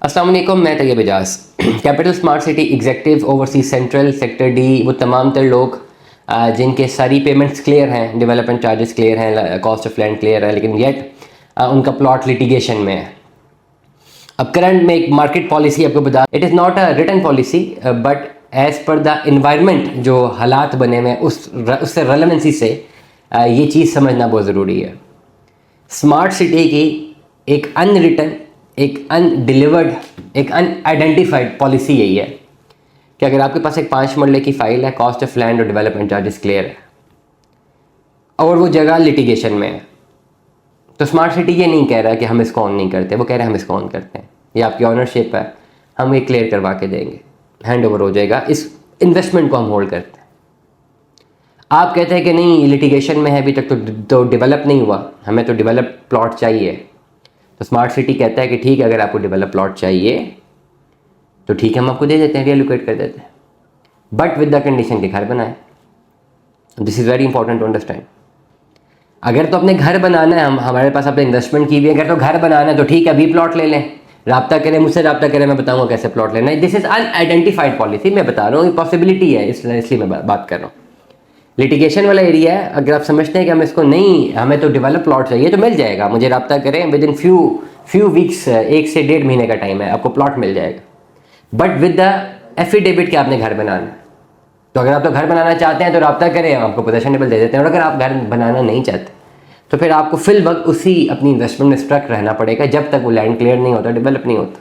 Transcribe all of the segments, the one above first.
अस्सलाम वालेकुम, मैं Tayyab Ejaz Capital Smart City executive overseas central sector D वो तमाम तर लोग जिनके सारी पेमेंट्स क्लियर हैं, डेवलपमेंट चार्जेस क्लियर हैं, कॉस्ट ऑफ लैंड क्लियर है, लेकिन येट उनका प्लॉट लिटिगेशन में है। अब करंट में एक मार्केट पॉलिसी आपको बता, it is not a return policy but as per the environment जो हालात बने हुए हैं उससे रेलेवेंसी से ये चीज़ समझना बहुत ज़रूरी है। स्मार्ट सिटी की एक अनरिटन, एक अनडिलीवर्ड, एक अनआइडेंटिफाइड पॉलिसी यही है कि अगर आपके पास एक 5 मरले की फ़ाइल है, कॉस्ट ऑफ लैंड और डेवलपमेंट चार्जेस क्लियर है और वो जगह लिटिगेशन में है, तो स्मार्ट सिटी ये नहीं कह रहा कि हम इसको ऑन नहीं करते, वो कह रहे हैं हम इसको ऑन करते हैं, ये आपकी ऑनरशिप है, हम ये क्लियर करवा के देंगे, हैंड ओवर हो जाएगा, इस इन्वेस्टमेंट को हम होल्ड करते हैं। आप कहते हैं कि नहीं लिटिगेशन में है अभी तक, तो डेवलप नहीं हुआ, हमें तो डेवलप प्लॉट चाहिए, तो स्मार्ट सिटी कहता है कि ठीक है, अगर आपको डेवलप प्लॉट चाहिए तो ठीक है, हम आपको दे देते हैं, रीएलोकेट कर देते हैं, बट विद द कंडीशन कि घर बनाए। This is very important to understand. अगर तो अपने घर बनाना है, हमारे पास अपने इन्वेस्टमेंट की भी है, अगर तो घर बनाना है तो ठीक है, अभी प्लॉट ले लें, राब्ता करें, मुझसे राब्ता करें, मैं बताऊंगा कैसे प्लॉट लेना है। दिस इज़ अनआइडेंटिफाइड पॉलिसी, मैं बता रहा हूँ, पॉसिबिलिटी है, इसलिए मैं बात कर रहा हूँ। लिटिगेशन वाला एरिया है, अगर आप समझते हैं कि हम इसको नहीं, हमें तो डेवलप प्लॉट चाहिए, तो मिल जाएगा, मुझे राब्ता करें, विद इन फ्यू वीक्स, 1 से 1.5 महीने का टाइम है, आपको प्लॉट मिल जाएगा, बट विद द एफिडेविट कि आपने घर बनाना है। तो अगर आप तो घर बनाना चाहते हैं तो राब्ता करें, आपको पोजेशनेबल दे देते हैं, और अगर आप घर बनाना नहीं चाहते तो फिर आपको फिल वक्त उसी अपनी इन्वेस्टमेंट में स्ट्रक रहना पड़ेगा जब तक वो लैंड क्लियर नहीं होता, डेवलप नहीं होता,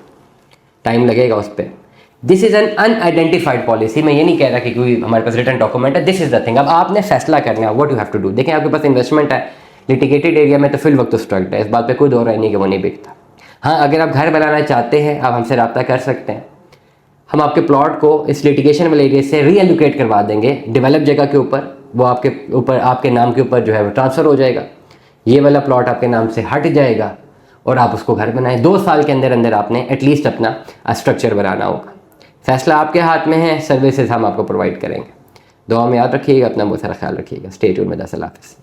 टाइम लगेगा उस पर। This is an unidentified policy. मैं ये नहीं कह रहा कि कोई हमारे पास रिटर्न डॉक्यूमेंट है, दिस इज़ द थिंग। अब आपने फैसला करना है what you have to do. देखें, आपके पास इन्वेस्टमेंट है लिटिगेटेड एरिया में, तो फिल वक्त तो स्ट्रक्ड है, इस बात पे कोई दो राय नहीं कि वो नहीं बिकता। हाँ, अगर आप घर बनाना चाहते हैं, आप हमसे रब्ता कर सकते हैं, हम आपके प्लॉट को इस लिटिगेशन वाले एरिया से रीएलोकेट करवा देंगे डेवलप जगह के ऊपर, वो आपके नाम के ऊपर जो है वो ट्रांसफ़र हो जाएगा, ये वाला प्लॉट आपके नाम से हट जाएगा और आप उसको घर बनाएं। 2 साल के अंदर अंदर आपने एटलीस्ट अपना स्ट्रक्चर बनाना होगा। फैसला आपके हाथ में है, सर्विसेज हम आपको प्रोवाइड करेंगे। दुआ में याद रखिएगा, अपना बहुत सारा ख्याल रखिएगा। स्टे ट्यून्ड में। अल्लाह हाफ़िज़।